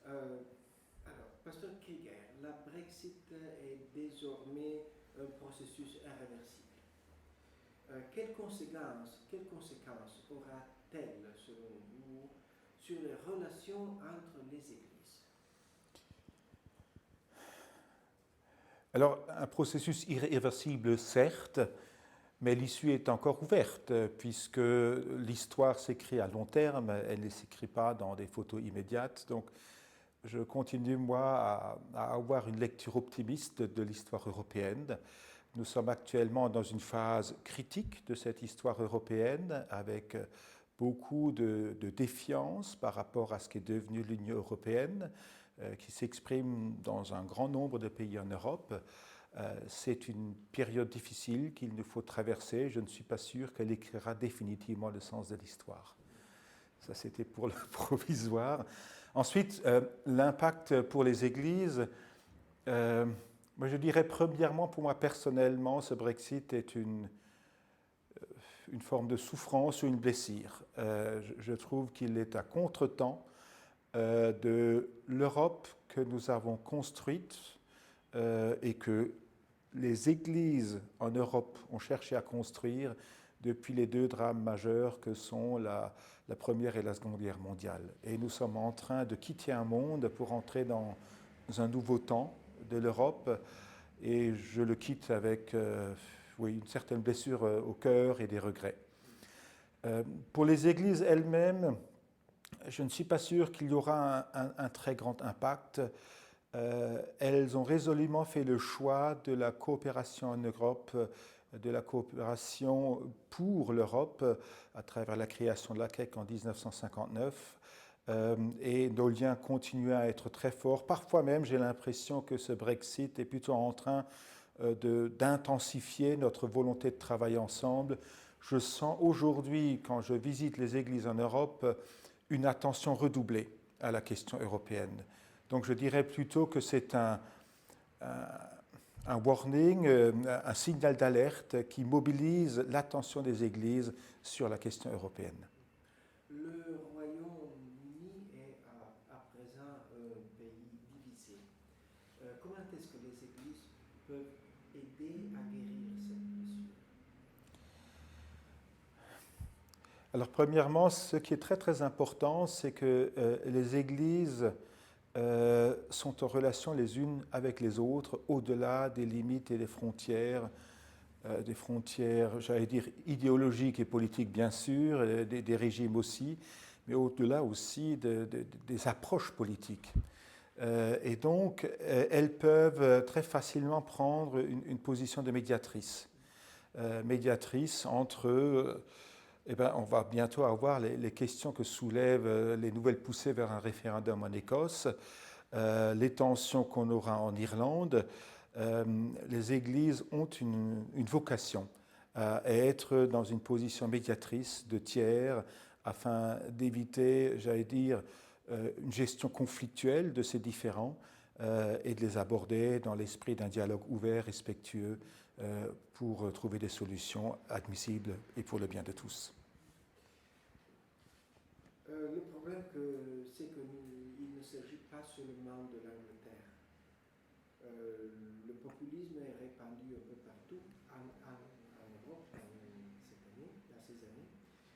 Alors, Pasteur Krieger, la Brexit est désormais un processus irréversible. Quelles conséquences aura-t-elle, selon vous, sur les relations entre les églises? Alors, un processus irréversible, certes, mais l'issue est encore ouverte, puisque l'histoire s'écrit à long terme, elle ne s'écrit pas dans des photos immédiates. Donc, je continue, moi, à avoir une lecture optimiste de l'histoire européenne. Nous sommes actuellement dans une phase critique de cette histoire européenne, avec beaucoup de défiance par rapport à ce qu'est devenu l'Union européenne, qui s'exprime dans un grand nombre de pays en Europe. C'est une période difficile qu'il nous faut traverser. Je ne suis pas sûr qu'elle écrira définitivement le sens de l'histoire. Ça, c'était pour le provisoire. Ensuite, l'impact pour les églises. Moi, je dirais premièrement, pour moi personnellement, ce Brexit est une forme de souffrance ou une blessure. Je trouve qu'il est à contretemps de l'Europe que nous avons construite et que les églises en Europe ont cherché à construire depuis les deux drames majeurs que sont la Première et la Seconde Guerre mondiale. Et nous sommes en train de quitter un monde pour entrer dans un nouveau temps de l'Europe. Et je le quitte avec oui, une certaine blessure au cœur et des regrets. Pour les églises elles-mêmes, je ne suis pas sûr qu'il y aura un très grand impact. Elles ont résolument fait le choix de la coopération en Europe, de la coopération pour l'Europe, à travers la création de la CEC en 1959. Et nos liens continuent à être très forts. Parfois même, j'ai l'impression que ce Brexit est plutôt en train d'intensifier notre volonté de travailler ensemble. Je sens aujourd'hui, quand je visite les églises en Europe, une attention redoublée à la question européenne. Donc je dirais plutôt que c'est un warning, un signal d'alerte qui mobilise l'attention des églises sur la question européenne. Le Royaume-Uni est à présent un pays divisé. Comment est-ce que les églises peuvent aider à guérir cette blessure? Alors premièrement, ce qui est très très important, c'est que les églises sont en relation les unes avec les autres, au-delà des limites et des frontières, j'allais dire, idéologiques et politiques bien sûr, des régimes aussi, mais au-delà aussi des approches politiques. Et donc, elles peuvent très facilement prendre une position de médiatrice. Médiatrice entre... Eh bien, on va bientôt avoir les questions que soulèvent les nouvelles poussées vers un référendum en Écosse, les tensions qu'on aura en Irlande. Les églises ont une vocation à être dans une position médiatrice de tiers afin d'éviter, j'allais dire, une gestion conflictuelle de ces différends et de les aborder dans l'esprit d'un dialogue ouvert, respectueux, pour trouver des solutions admissibles et pour le bien de tous. Le problème, c'est qu'il ne s'agit pas seulement de l'Angleterre. Le populisme est répandu un peu partout en Europe ces années.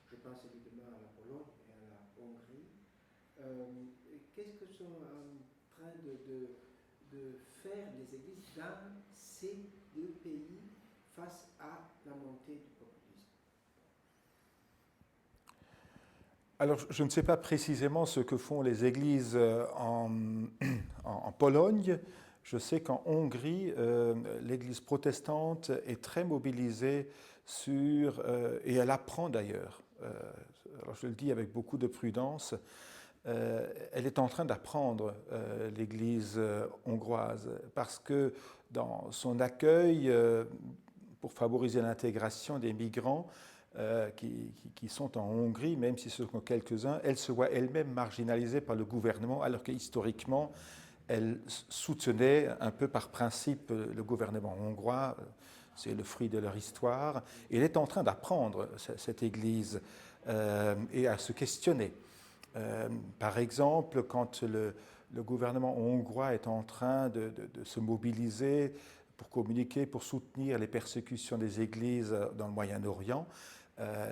Je pense évidemment à la Pologne et à la Hongrie. Qu'est-ce que sont en train de faire les églises dans ces deux pays face à la montée du populisme? Alors, je ne sais pas précisément ce que font les églises en Pologne. Je sais qu'en Hongrie, l'église protestante est très mobilisée sur, et elle apprend d'ailleurs, alors je le dis avec beaucoup de prudence, elle est en train d'apprendre l'église hongroise parce que dans son accueil, pour favoriser l'intégration des migrants, qui sont en Hongrie, même si ce sont quelques-uns, elle se voit elle-même marginalisée par le gouvernement, alors que historiquement, elle soutenait un peu par principe le gouvernement hongrois. C'est le fruit de leur histoire. Et elle est en train d'apprendre cette Église et à se questionner. Par exemple, quand le gouvernement hongrois est en train de se mobiliser pour communiquer, pour soutenir les persécutions des églises dans le Moyen-Orient,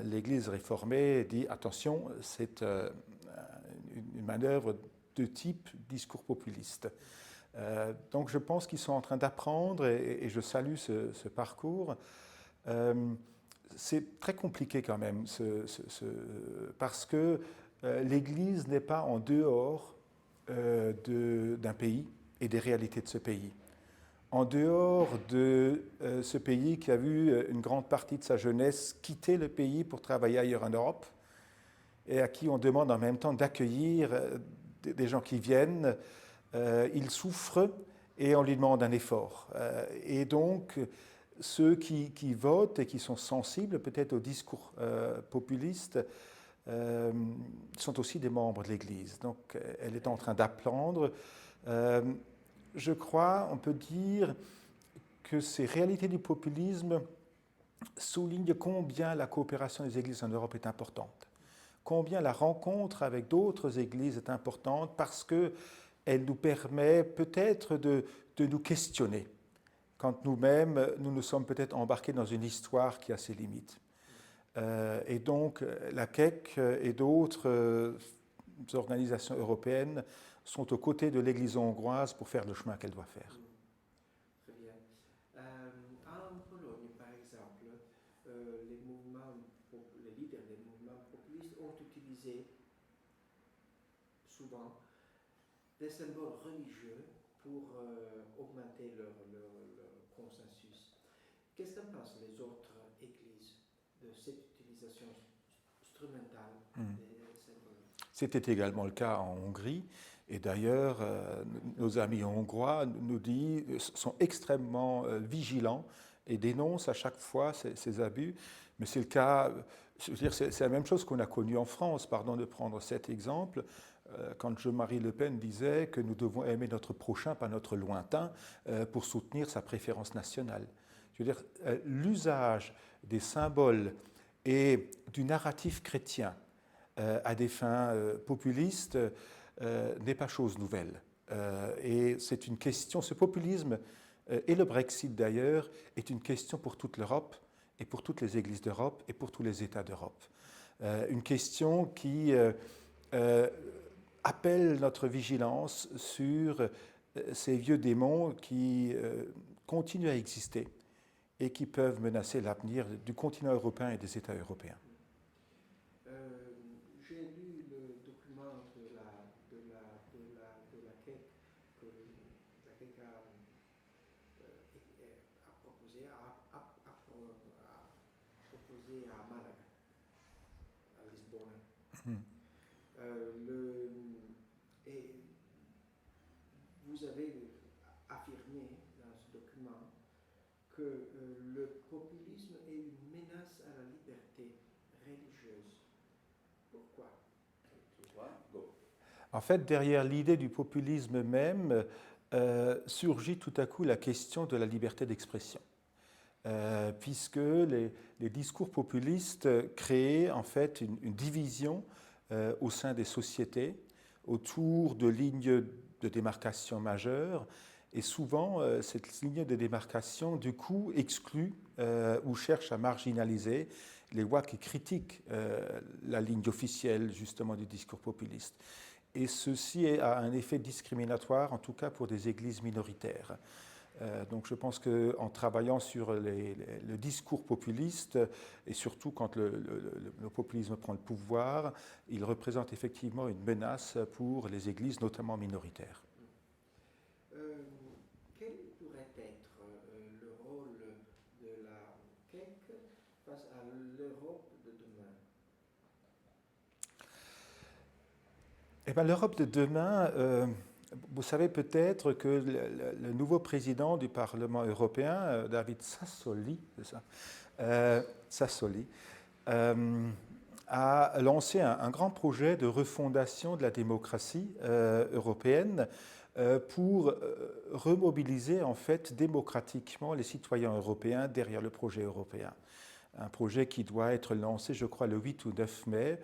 l'Église réformée dit attention, c'est une manœuvre de type discours populiste. Donc je pense qu'ils sont en train d'apprendre et je salue ce parcours. C'est très compliqué quand même parce que l'Église n'est pas en dehors d'un pays et des réalités de ce pays. En dehors de ce pays qui a vu une grande partie de sa jeunesse quitter le pays pour travailler ailleurs en Europe et à qui on demande en même temps d'accueillir des gens qui viennent, ils souffrent et on lui demande un effort. Et donc, ceux qui votent et qui sont sensibles peut-être au discours populiste sont aussi des membres de l'Église. Donc, elle est en train d'apprendre. Je crois, on peut dire que ces réalités du populisme soulignent combien la coopération des églises en Europe est importante, combien la rencontre avec d'autres églises est importante parce qu'elle nous permet peut-être de nous questionner quand nous-mêmes, nous sommes peut-être embarqués dans une histoire qui a ses limites. Et donc, la CEC et d'autres organisations européennes sont aux côtés de l'Église hongroise pour faire le chemin qu'elle doit faire. Très bien. En Pologne, par exemple, les leaders des mouvements populistes ont utilisé souvent des symboles religieux pour augmenter leur consensus. Qu'est-ce qu'en pensent les autres églises de cette utilisation instrumentale des symboles? C'était également le cas en Hongrie. Et d'ailleurs, nos amis hongrois nous sont extrêmement vigilants et dénoncent à chaque fois ces abus. Mais c'est le cas, je veux dire, c'est la même chose qu'on a connu en France, pardon de prendre cet exemple, quand Jean-Marie Le Pen disait que nous devons aimer notre prochain, pas notre lointain, pour soutenir sa préférence nationale. Je veux dire, l'usage des symboles et du narratif chrétien à des fins populistes n'est pas chose nouvelle. Et c'est une question, ce populisme, et le Brexit d'ailleurs, est une question pour toute l'Europe et pour toutes les églises d'Europe et pour tous les États d'Europe. Une question qui appelle notre vigilance sur ces vieux démons qui continuent à exister et qui peuvent menacer l'avenir du continent européen et des États européens. J'ai lu le document de la CEC que la CEC a proposé à Malaga, à Lisbonne. Et vous avez affirmé dans ce document que le populisme est une menace à la liberté religieuse. Pourquoi? En fait, derrière l'idée du populisme même, surgit tout à coup la question de la liberté d'expression. Puisque les discours populistes créent en fait une division au sein des sociétés autour de lignes de démarcation majeures. Et souvent, cette ligne de démarcation, du coup, exclut ou cherche à marginaliser les voix qui critiquent la ligne officielle, justement, du discours populiste. Et ceci a un effet discriminatoire, en tout cas pour des églises minoritaires. Donc je pense qu'en travaillant sur le discours populiste, et surtout quand le populisme prend le pouvoir, il représente effectivement une menace pour les églises, notamment minoritaires. Quel pourrait être le rôle de la CEC face à l'Europe de demain? Eh bien, l'Europe de demain, vous savez peut-être que le nouveau président du Parlement européen, David Sassoli, c'est ça, Sassoli, a lancé un grand projet de refondation de la démocratie européenne pour remobiliser en fait démocratiquement les citoyens européens derrière le projet européen. Un projet qui doit être lancé, je crois, le 8 ou 9 mai,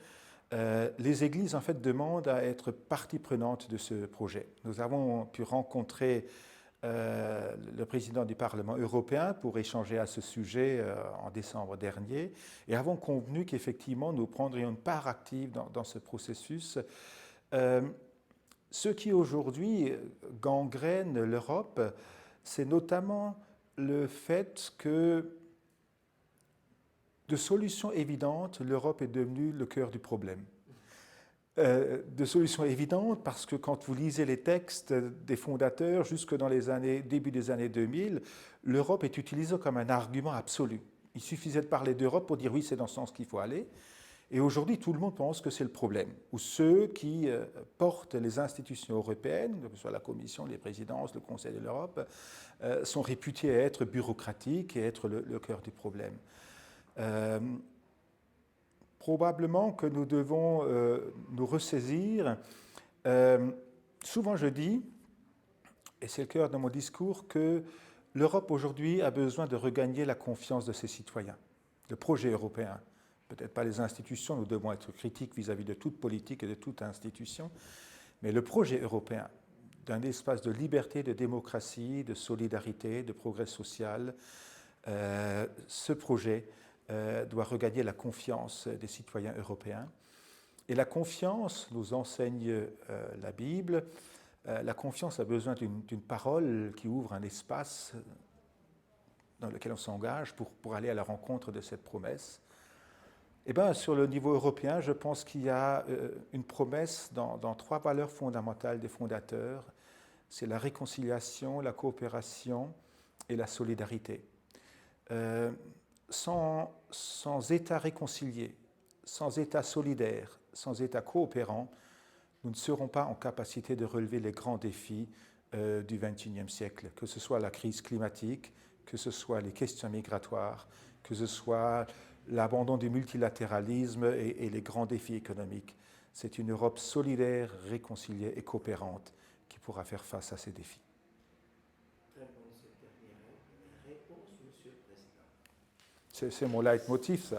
les églises en fait demandent à être partie prenante de ce projet. Nous avons pu rencontrer le président du Parlement européen pour échanger à ce sujet en décembre dernier et avons convenu qu'effectivement nous prendrions une part active dans ce processus. Ce qui aujourd'hui gangrène l'Europe, c'est notamment le fait que de solutions évidentes, l'Europe est devenue le cœur du problème. De solutions évidentes parce que quand vous lisez les textes des fondateurs jusque dans les début des années 2000, l'Europe est utilisée comme un argument absolu. Il suffisait de parler d'Europe pour dire oui, c'est dans ce sens qu'il faut aller. Et aujourd'hui, tout le monde pense que c'est le problème. Ou ceux qui portent les institutions européennes, que ce soit la Commission, les présidences, le Conseil de l'Europe, sont réputés à être bureaucratiques et être le cœur du problème. Probablement que nous devons nous ressaisir. Souvent je dis, et c'est le cœur de mon discours, que l'Europe aujourd'hui a besoin de regagner la confiance de ses citoyens. Le projet européen, peut-être pas les institutions, nous devons être critiques vis-à-vis de toute politique et de toute institution, mais le projet européen, d'un espace de liberté, de démocratie, de solidarité, de progrès social, ce projet doit regagner la confiance des citoyens européens. Et la confiance, nous enseigne la Bible, la confiance a besoin d'une parole qui ouvre un espace dans lequel on s'engage pour aller à la rencontre de cette promesse. Eh bien, sur le niveau européen, je pense qu'il y a une promesse dans 3 valeurs fondamentales des fondateurs. C'est la réconciliation, la coopération et la solidarité. Sans État réconcilié, sans État solidaire, sans État coopérant, nous ne serons pas en capacité de relever les grands défis du XXIe siècle, que ce soit la crise climatique, que ce soit les questions migratoires, que ce soit l'abandon du multilatéralisme et les grands défis économiques. C'est une Europe solidaire, réconciliée et coopérante qui pourra faire face à ces défis. C'est mon leitmotiv, ça.